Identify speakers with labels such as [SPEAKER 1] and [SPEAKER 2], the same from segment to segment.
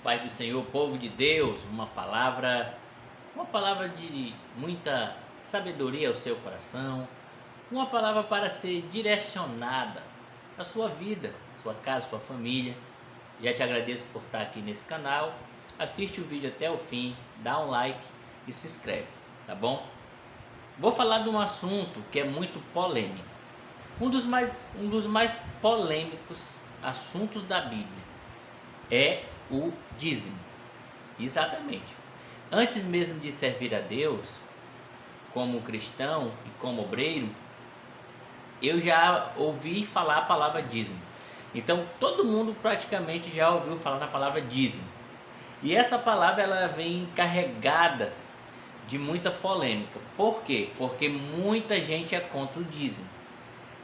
[SPEAKER 1] Pai do Senhor, povo de Deus, uma palavra de muita sabedoria ao seu coração, uma palavra para ser direcionada à sua vida, sua casa, sua família. Já te agradeço por estar aqui nesse canal. Assiste o vídeo até o fim, dá um like e se inscreve, tá bom? Vou falar de um assunto que é muito polêmico. Um dos mais polêmicos assuntos da Bíblia é o dízimo. Exatamente. Antes mesmo de servir a Deus, como cristão e como obreiro, eu já ouvi falar a palavra dízimo. Então todo mundo praticamente já ouviu falar na palavra dízimo. E essa palavra ela vem carregada de muita polêmica. Por quê? Porque muita gente é contra o dízimo.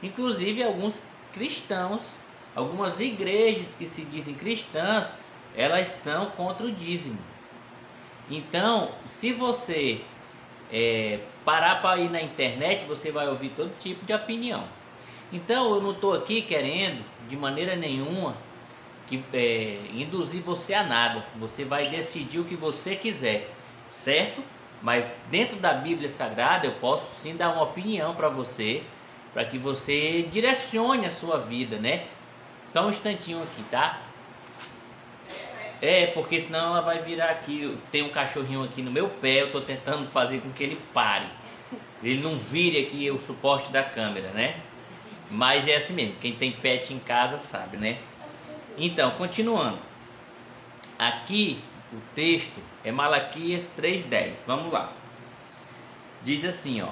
[SPEAKER 1] Inclusive alguns cristãos, algumas igrejas que se dizem cristãs, elas são contra o dízimo. Então, se você parar para ir na internet, você vai ouvir todo tipo de opinião. Então, eu não estou aqui querendo, de maneira nenhuma, induzir você a nada. Você vai decidir o que você quiser, certo? Mas dentro da Bíblia Sagrada, eu posso sim dar uma opinião para você, para que você direcione a sua vida, né? Só um instantinho aqui, tá? Porque senão ela vai virar aqui. Tem um cachorrinho aqui no meu pé, eu tô tentando fazer com que ele pare. Ele não vire aqui o suporte da câmera, né? Mas é assim mesmo, quem tem pet em casa sabe, né? Então, continuando. Aqui o texto é Malaquias 3:10. Vamos lá. Diz assim, ó: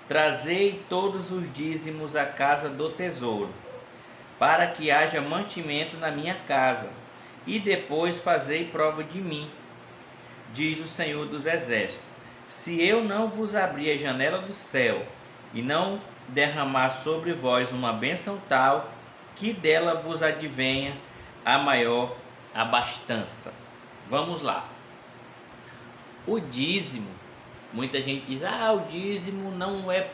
[SPEAKER 1] Trazei todos os dízimos à casa do tesouro, para que haja mantimento na minha casa, e depois fazei prova de mim, diz o Senhor dos Exércitos. Se eu não vos abrir a janela do céu, e não derramar sobre vós uma bênção tal, que dela vos advenha a maior abastança. Vamos lá. O dízimo, muita gente diz, o dízimo não é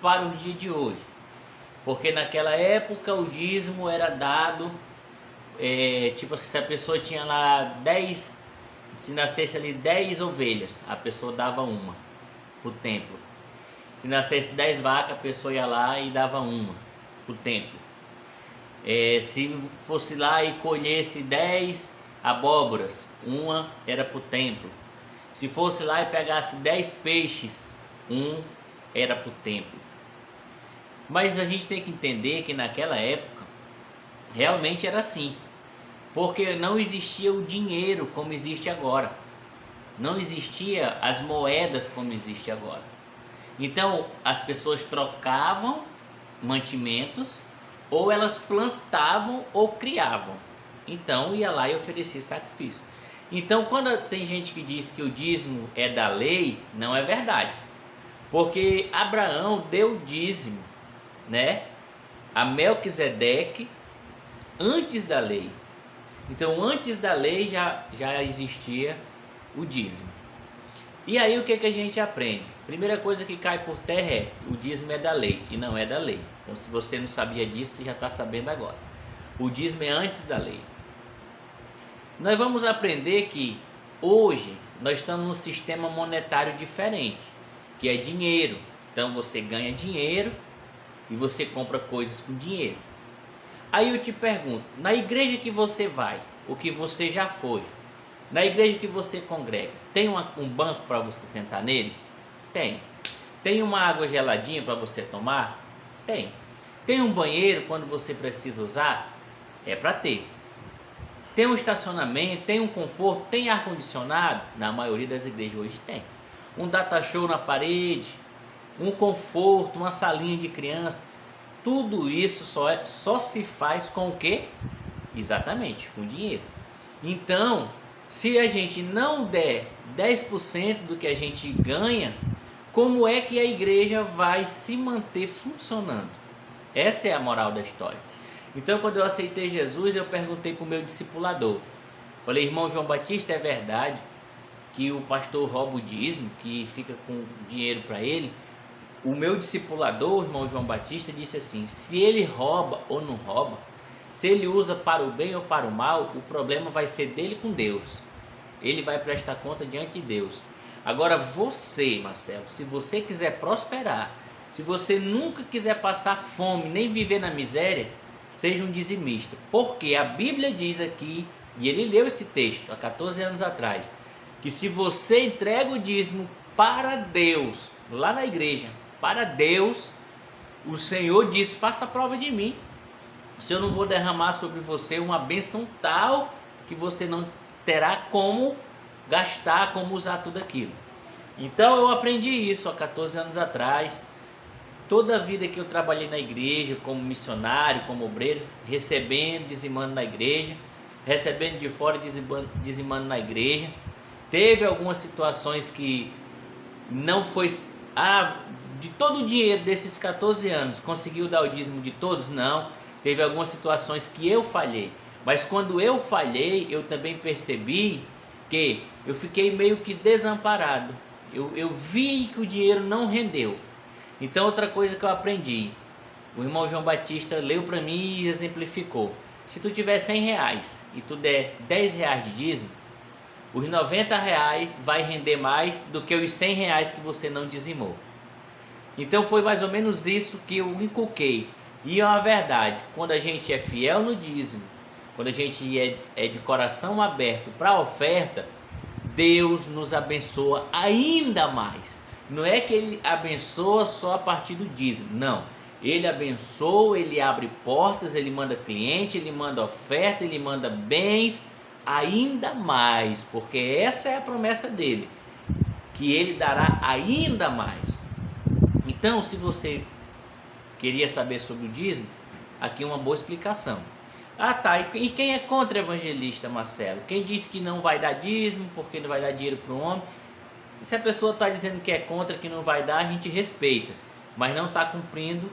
[SPEAKER 1] para os dias de hoje. Porque naquela época o dízimo era dado, tipo se a pessoa tinha lá 10, se nascesse ali 10 ovelhas, a pessoa dava uma para o templo. Se nascesse 10 vacas, a pessoa ia lá e dava uma para o templo. Se fosse lá e colhesse 10 abóboras, uma era para o templo. Se fosse lá e pegasse 10 peixes, um era para o templo. Mas a gente tem que entender que naquela época realmente era assim, porque não existia o dinheiro como existe agora, não existia as moedas como existe agora. Então as pessoas trocavam mantimentos, ou elas plantavam ou criavam. Então ia lá e oferecia sacrifício. Então quando tem gente que diz que o dízimo é da lei, não é verdade, porque Abraão deu dízimo, né, a Melquisedeque antes da lei. Então antes da lei já existia o dízimo. E aí o que a gente aprende? Primeira coisa que cai por terra é: o dízimo é da lei, e não é da lei. Então se você não sabia disso, você já está sabendo agora. O dízimo é antes da lei. Nós vamos aprender que hoje nós estamos num sistema monetário diferente, que é dinheiro. Então você ganha dinheiro e você compra coisas com dinheiro. Aí eu te pergunto, na igreja que você vai, ou que você já foi, na igreja que você congrega, tem um banco para você sentar nele? Tem. Tem uma água geladinha para você tomar? Tem. Tem um banheiro quando você precisa usar? É para ter. Tem um estacionamento, tem um conforto, tem ar-condicionado? Na maioria das igrejas hoje tem. Um data show na parede, um conforto, uma salinha de criança. Tudo isso só se faz com o quê? Exatamente, com dinheiro. Então, se a gente não der 10% do que a gente ganha, como é que a igreja vai se manter funcionando? Essa é a moral da história. Então, quando eu aceitei Jesus, eu perguntei para o meu discipulador. Falei: irmão João Batista, é verdade que o pastor rouba o dízimo, que fica com dinheiro para ele? O meu discipulador, o irmão João Batista, disse assim: se ele rouba ou não rouba, Se ele usa para o bem ou para o mal, o problema vai ser dele com Deus. Ele vai prestar conta diante de Deus. Agora você, Marcelo, se você quiser prosperar, se você nunca quiser passar fome, nem viver na miséria, seja um dizimista. Porque a Bíblia diz aqui, e ele leu esse texto há 14 anos atrás, que se você entrega o dízimo para Deus, lá na igreja, para Deus, o Senhor diz: faça prova de mim, se eu não vou derramar sobre você uma bênção tal que você não terá como gastar, como usar tudo aquilo. Então eu aprendi isso há 14 anos atrás. Toda a vida que eu trabalhei na igreja, como missionário, como obreiro, recebendo, dizimando na igreja, recebendo de fora, dizimando na igreja. Teve algumas situações que não foi... de todo o dinheiro desses 14 anos, conseguiu dar o dízimo de todos? Não. Teve algumas situações que eu falhei. Mas quando eu falhei, eu também percebi que eu fiquei meio que desamparado. Eu vi que o dinheiro não rendeu. Então outra coisa que eu aprendi, o irmão João Batista leu para mim e exemplificou. Se tu tiver 100 reais e tu der 10 reais de dízimo, os 90 reais vai render mais do que os 100 reais que você não dizimou. Então foi mais ou menos isso que eu inculquei. E é uma verdade, quando a gente é fiel no dízimo, quando a gente é de coração aberto para a oferta, Deus nos abençoa ainda mais. Não é que Ele abençoa só a partir do dízimo, não. Ele abençoa, Ele abre portas, Ele manda cliente, Ele manda oferta, Ele manda bens, ainda mais, porque essa é a promessa dele, que Ele dará ainda mais. Então, se você queria saber sobre o dízimo, aqui uma boa explicação. Tá, e quem é contra o evangelista, Marcelo? Quem diz que não vai dar dízimo porque não vai dar dinheiro para o homem? E se a pessoa está dizendo que é contra, que não vai dar, a gente respeita, mas não está cumprindo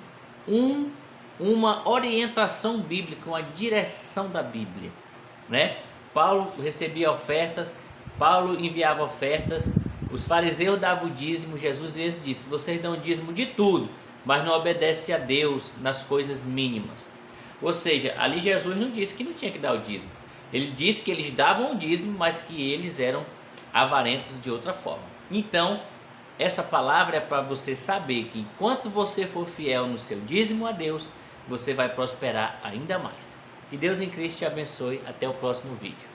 [SPEAKER 1] uma orientação bíblica, uma direção da Bíblia, né? Paulo recebia ofertas, Paulo enviava ofertas, os fariseus davam o dízimo. Jesus vezes disse: vocês dão dízimo de tudo, mas não obedecem a Deus nas coisas mínimas. Ou seja, ali Jesus não disse que não tinha que dar o dízimo. Ele disse que eles davam o dízimo, mas que eles eram avarentos de outra forma. Então, essa palavra é para você saber que enquanto você for fiel no seu dízimo a Deus, você vai prosperar ainda mais. Que Deus em Cristo te abençoe. Até o próximo vídeo.